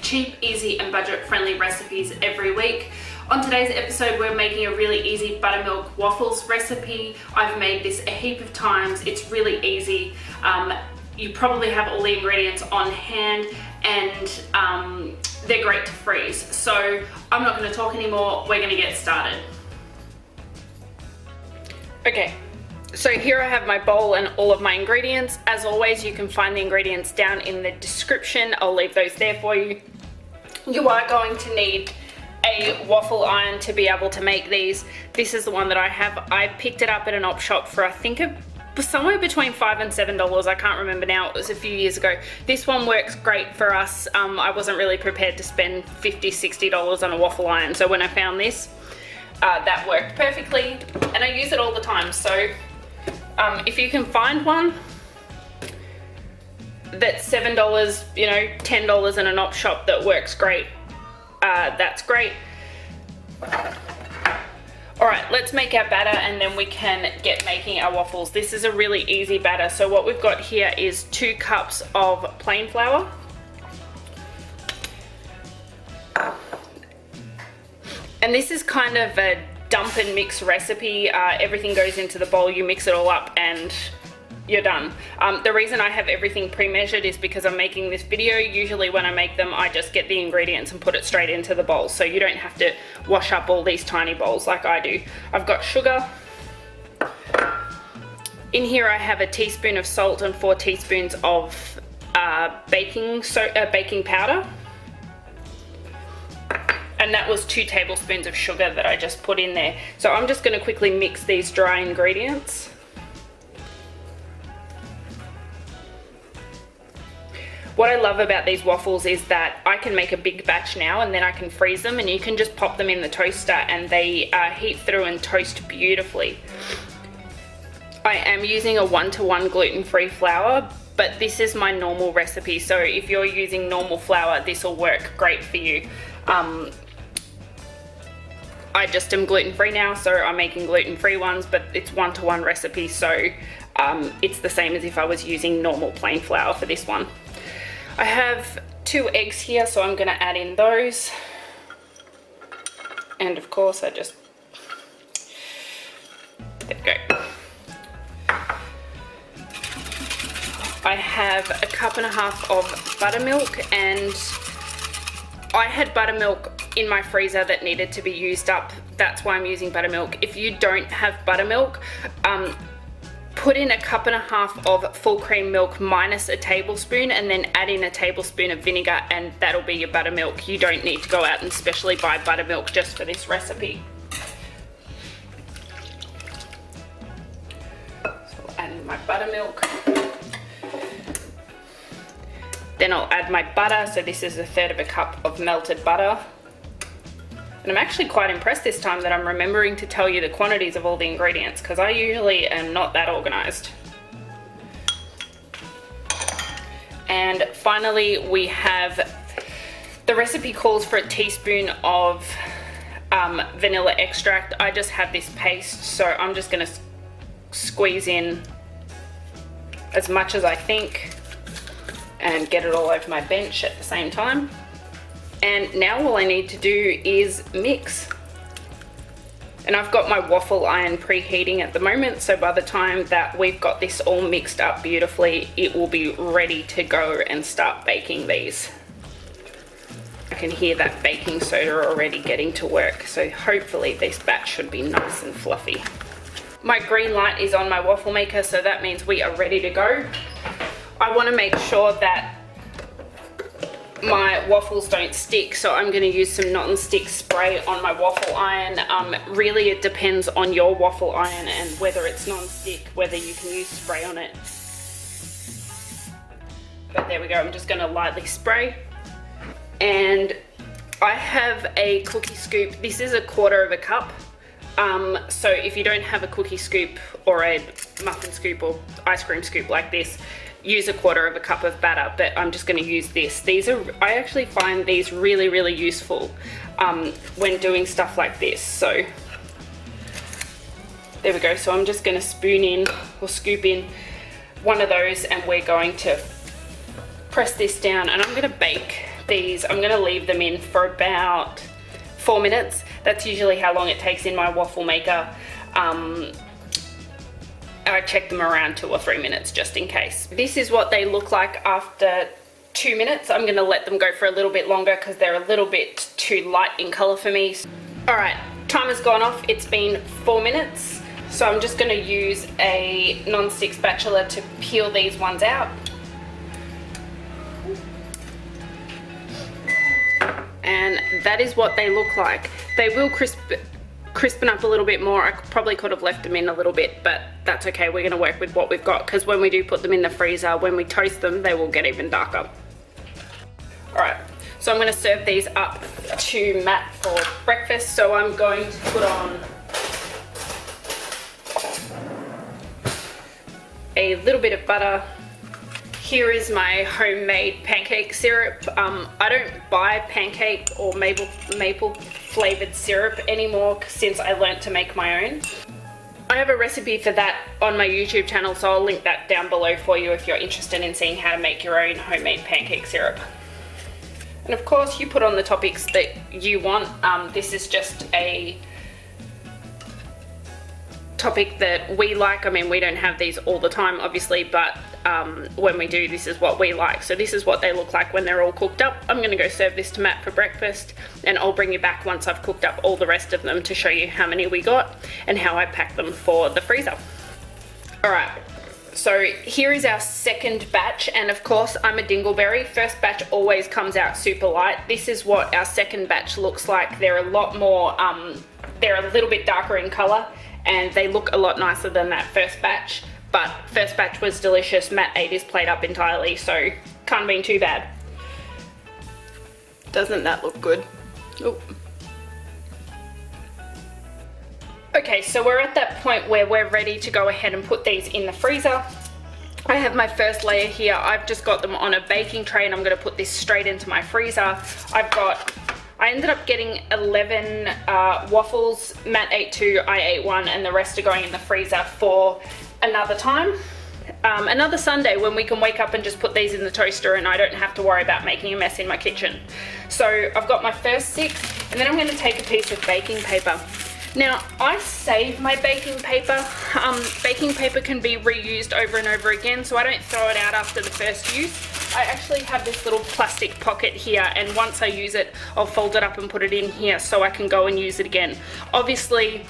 cheap, easy and budget-friendly recipes every week. On today's episode, we're making a really easy buttermilk waffles recipe. I've made this a heap of times. It's really easy. You probably have all the ingredients on hand and they're great to freeze. So I'm not going to talk anymore. We're going to get started. Okay. So here I have my bowl and all of my ingredients. As always, you can find the ingredients down in the description. I'll leave those there for you. You are going to need a waffle iron to be able to make these. This is the one that I have. I picked it up at an op shop for I think it was somewhere between $5 and $7. I can't remember now. It was a few years ago. This one works great for us. I wasn't really prepared to spend $50, $60 on a waffle iron. So when I found this, that worked perfectly and I use it all the time. So if you can find one that's $7, you know, $10 in an op shop that works great, that's great. All right, let's make our batter and then we can get making our waffles. This is a really easy batter. So what we've got here is 2 cups of plain flour. And this is kind of a dump and mix recipe. Everything goes into the bowl, you mix it all up and you're done. The reason I have everything pre-measured is because I'm making this video. Usually when I make them, I just get the ingredients and put it straight into the bowl. So you don't have to wash up all these tiny bowls like I do. I've got sugar. In here I have a teaspoon of salt and 4 teaspoons of baking powder. And that was 2 tablespoons of sugar that I just put in there. So I'm just going to quickly mix these dry ingredients. What I love about these waffles is that I can make a big batch now and then I can freeze them and you can just pop them in the toaster and they heat through and toast beautifully. I am using a 1-to-1 gluten-free flour, but this is my normal recipe. So if you're using normal flour, this will work great for you. I just am gluten-free now, so I'm making gluten-free ones, but it's 1-to-1 recipe, so it's the same as if I was using normal plain flour for this one. I have 2 eggs here, so I'm going to add in those. And of course, there we go. I have 1.5 cups of buttermilk, and I had buttermilk in my freezer that needed to be used up. That's why I'm using buttermilk. If you don't have buttermilk, put in 1.5 cups of full cream milk minus a tablespoon and then add in a tablespoon of vinegar and that'll be your buttermilk. You don't need to go out and specially buy buttermilk just for this recipe. So I'll add in my buttermilk. Then I'll add my butter. So this is 1/3 cup of melted butter. And I'm actually quite impressed this time that I'm remembering to tell you the quantities of all the ingredients because I usually am not that organized. And finally we have, the recipe calls for a teaspoon of vanilla extract. I just have this paste, so I'm just going to squeeze in as much as I think and get it all over my bench at the same time. And now all I need to do is mix. And I've got my waffle iron preheating at the moment, so by the time that we've got this all mixed up beautifully, it will be ready to go and start baking these. I can hear that baking soda already getting to work, so hopefully this batch should be nice and fluffy. My green light is on my waffle maker, so that means we are ready to go. I want to make sure that my waffles don't stick, so I'm going to use some non-stick spray on my waffle iron. Really it depends on your waffle iron and whether it's non-stick, whether you can use spray on it. But there we go, I'm just going to lightly spray. And I have a cookie scoop. This is 1/4 cup. So if you don't have a cookie scoop or a muffin scoop or ice cream scoop like this, use 1/4 cup of batter, but I'm just going to use this. I actually find these really, really useful when doing stuff like this. So there we go. So I'm just going to spoon in or scoop in one of those and we're going to press this down and I'm going to bake these, I'm gonna leave them in for about 4 minutes. That's usually how long it takes in my waffle maker. I check them around 2 or 3 minutes just in case. This is what they look like after 2 minutes. I'm gonna let them go for a little bit longer because they're a little bit too light in color for me. All right, timer's gone off. It's been 4 minutes. So I'm just gonna use a non-stick spatula to peel these ones out. And that is what they look like. They will crispen up a little bit more. I probably could have left them in a little bit, but that's okay. We're gonna work with what we've got because when we do put them in the freezer, when we toast them, they will get even darker. All right, so I'm gonna serve these up to Matt for breakfast. So I'm going to put on a little bit of butter. Here is my homemade pancake syrup. I don't buy pancake or maple flavored syrup anymore since I learnt to make my own. I have a recipe for that on my YouTube channel, so I'll link that down below for you if you're interested in seeing how to make your own homemade pancake syrup. And of course you put on the toppings that you want. This is just a topic that we like. I mean, we don't have these all the time obviously, but when we do, this is what we like. So this is what they look like when they're all cooked up. I'm gonna go serve this to Matt for breakfast, and I'll bring you back once I've cooked up all the rest of them to show you how many we got and how I pack them for the freezer. All right, so here is our second batch, and of course I'm a dingleberry. First batch always comes out super light. This is what our second batch looks like. They're a lot more, they're a little bit darker in color, and they look a lot nicer than that first batch. But first batch was delicious. Matt ate his plate up entirely, so can't have been too bad. Doesn't that look good? Ooh. Okay, so we're at that point where we're ready to go ahead and put these in the freezer. I have my first layer here. I've just got them on a baking tray, and I'm gonna put this straight into my freezer. I ended up getting 11 waffles. Matt ate 2, I ate 1, and the rest are going in the freezer for another time. Another Sunday when we can wake up and just put these in the toaster and I don't have to worry about making a mess in my kitchen. So I've got my first 6, and then I'm gonna take a piece of baking paper. Now, I save my baking paper. Baking paper can be reused over and over again, so I don't throw it out after the first use. I actually have this little plastic pocket here, and once I use it, I'll fold it up and put it in here so I can go and use it again. Obviously,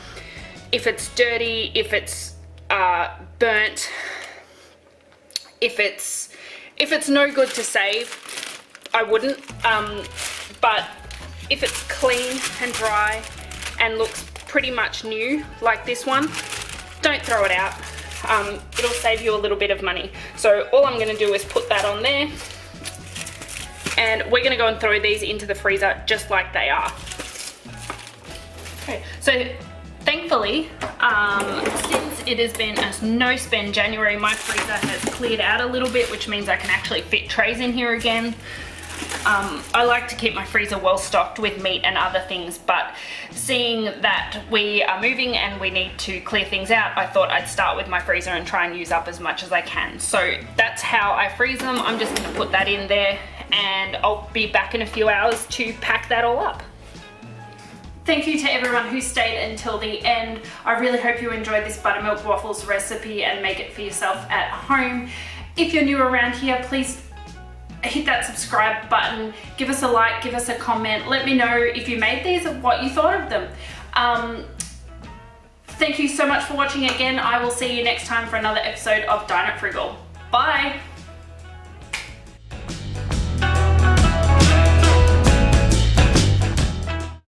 if it's dirty, if it's burnt, if it's no good to save, I wouldn't. But if it's clean and dry and looks pretty much new, like this one, don't throw it out. It'll save you a little bit of money. So all I'm gonna do is put that on there, and we're gonna go and throw these into the freezer just like they are. Okay, so thankfully, since it has been a no-spend January, my freezer has cleared out a little bit, which means I can actually fit trays in here again. I like to keep my freezer well stocked with meat and other things, but seeing that we are moving and we need to clear things out, I thought I'd start with my freezer and try and use up as much as I can. So that's how I freeze them. I'm just going to put that in there, and I'll be back in a few hours to pack that all up. Thank you to everyone who stayed until the end. I really hope you enjoyed this buttermilk waffles recipe and make it for yourself at home. If you're new around here, please hit that subscribe button, give us a like, give us a comment, let me know if you made these and what you thought of them. Thank you so much for watching again. I will see you next time for another episode of Dine at Frugal. Bye!